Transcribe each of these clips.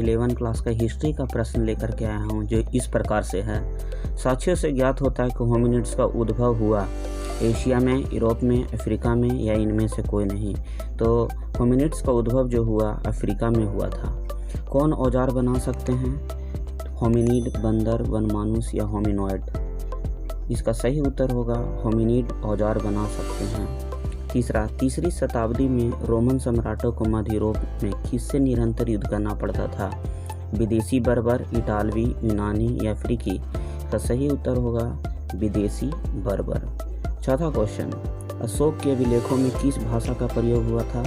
11 class का history का प्रश्न लेकर के आया हूँ, जो इस प्रकार से है। साक्ष्यों से ज्ञात होता है कि होमिनिड्स का उद्भव हुआ एशिया में, यूरोप में, अफ्रीका में या इनमें से कोई नहीं। तो होमिनिड्स का उद्भव जो हुआ अफ्रीका में हुआ था। कौन औजार बना सकते हैं? होमिनिड, बंदर, वनमानुष या होमिनॉइड? इसका सही उत्तर होगा होमिनिड औजार बना सकते हैं। तीसरी शताब्दी में रोमन सम्राटों को मध्य यूरोप में किससे निरंतर युद्ध करना पड़ता था? विदेशी बर्बर, इटालवी, यूनानी या अफ्रीकी? इसका सही उत्तर होगा विदेशी बर्बर। चौथा क्वेश्चन, अशोक के अभिलेखों में किस भाषा का प्रयोग हुआ था?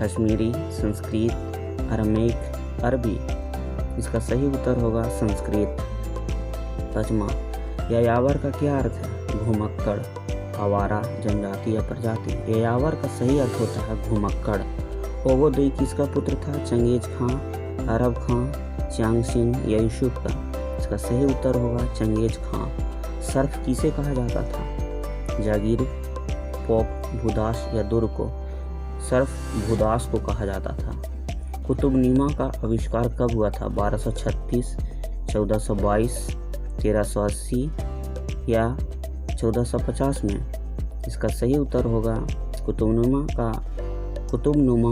कश्मीरी, संस्कृत, अरमेक, अरबी? इसका सही उत्तर होगा संस्कृत। पांचवा, यायावर का क्या अर्थ है? घुमक्कड़, आवारा, जनजाति या प्रजाति? यायावर का सही अर्थ होता है घुमक्कड़। ओगोदई किसका पुत्र था? चंगेज खां, अरब खां, च्याओसिंग या यूसुफ का? इसका सही उत्तर होगा चंगेज खां। सर्फ किसे कहा जाता था? जागीर, पोप, भूदास या दुर्ग को? सर्फ भूदास को कहा जाता था। कुतुबनुमा का आविष्कार कब हुआ था? 1236, 1422, 1380 या 1450 में? इसका सही उत्तर होगा कुतुबनुमा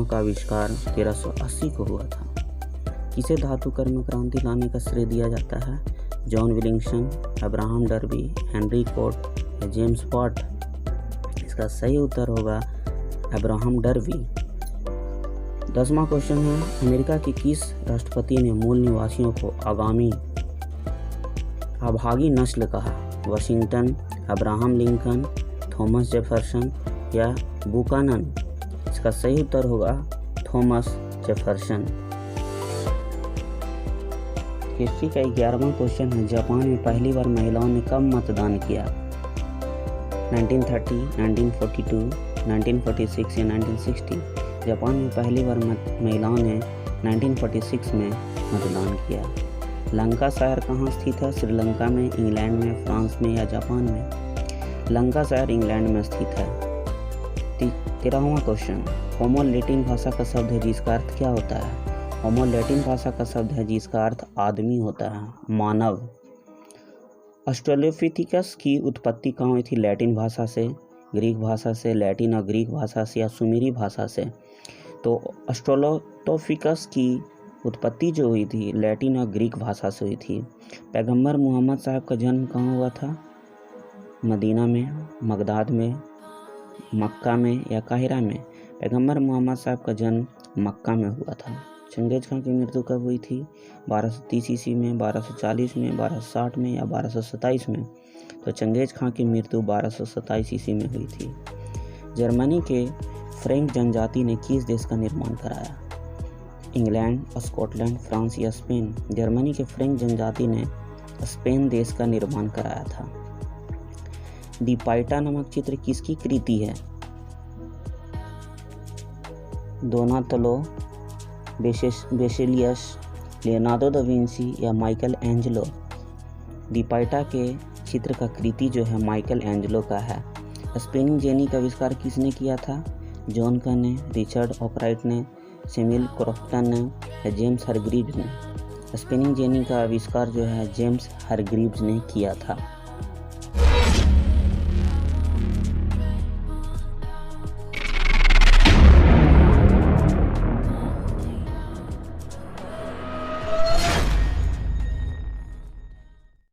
का आविष्कार 1380 को हुआ था। किसे धातु कर्म में क्रांति लाने का श्रेय दिया जाता है? John Wilkinson, Abraham Darby, Henry Cort या जेम्स वाट? इसका सही उत्तर होगा अब्राहम डर्बी। 10वां क्वेश्चन है, अमेरिका के किस राष्ट्रपति ने मूल निवासियों को अभागी नस्ल कहा? Washington, Abraham Lincoln, Thomas Jefferson या बुकानन? इसका सही उत्तर होगा थॉमस जेफरसन। हिस्ट्री का 11वां क्वेश्चन है, जापान में पहली बार महिलाओं ने कब मतदान किया? 1930, 1942, 1946 या 1960? जापान में पहली बार महिलाओं ने 1946 में मतदान किया। लंकाशायर कहाँ स्थित है? श्रीलंका में, इंग्लैंड में, फ्रांस में या जापान में? लंकाशायर इंग्लैंड में स्थित है। 13वां क्वेश्चन, होमो लैटिन भाषा का शब्द है जिसका अर्थ क्या होता है? होमो लैटिन भाषा का शब्द है जिसका अर्थ आदमी होता है, मानव। ऑस्ट्रेलोपिथेकस की उत्पत्ति कहाँ हुई थी? लैटिन भाषा से, ग्रीक भाषा से, लैटिन और ग्रीक भाषा से या सुमेरी भाषा से? तो ऑस्ट्रेलोपिथेकस की उत्पत्ति जो हुई थी लैटिन और ग्रीक भाषा से हुई थी। पैगंबर मोहम्मद साहब का जन्म कहाँ हुआ था? मदीना में, बगदाद में, मक्का में या काहिरा में? पैगंबर मोहम्मद साहब का जन्म मक्का में हुआ था। चंगेज खां की मृत्यु कब हुई थी? 1230 ईस्वी में, 1240 में, 1260 में या 1227 में? तो चंगेज खां की मृत्यु 1227 ईस्वी में हुई थी। जर्मनी के फ्रेंक जनजाति ने किस देश का निर्माण कराया? इंग्लैंड, स्कॉटलैंड, फ्रांस या स्पेन? जर्मनी के फ्रेंक जनजाति ने स्पेन देश का निर्माण कराया था। दी पाइटा नामक चित्र किसकी कृति है? डोनाटेलो, वेसेलियस, लियोनार्डो दा विंसी या माइकल एंजेलो? दी पाइटा के चित्र का कृति जो है माइकल एंजेलो का है। स्पिनिंग जेनी का आविष्कार किसने किया था? जॉन का ने, रिचर्ड ऑकराइट ने, सैमुअल क्रॉफ्टन ने या जेम्स हारग्रीव्स ने? स्पिनिंग जेनी का आविष्कार जो है जेम्स हारग्रीव्स ने किया था।